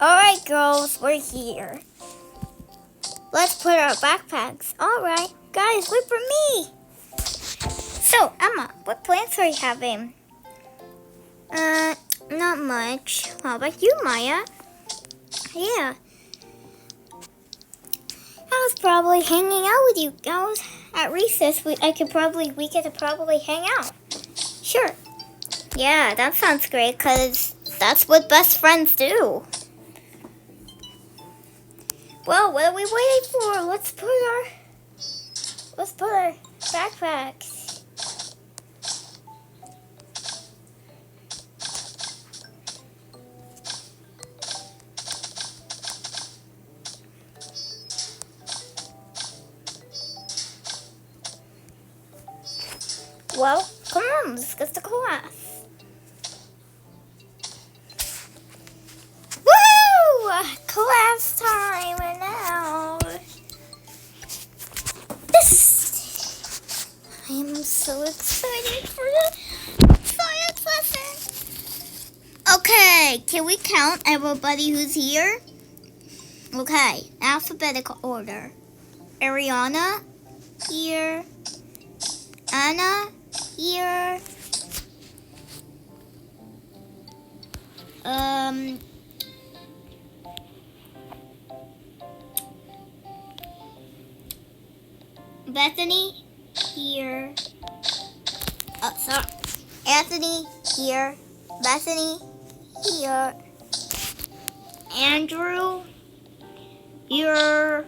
Alright, girls, we're here. Let's put our backpacks. Alright, guys, wait for me. So, Emma, what plans are you having? Not much. How about you, Maya? Yeah. I was probably hanging out with you guys at recess. We could probably hang out. Sure. Yeah, that sounds great, because that's what best friends do. Well, what are we waiting for? Let's put our backpacks. Well, come on, let's get to class. Woo! Class time now. I am so excited for the science lesson. Okay, can we count everybody who's here? Okay, alphabetical order. Ariana, here. Anna, here. Bethany, here. Oh, sorry. Anthony, here. Bethany, here. Andrew, here.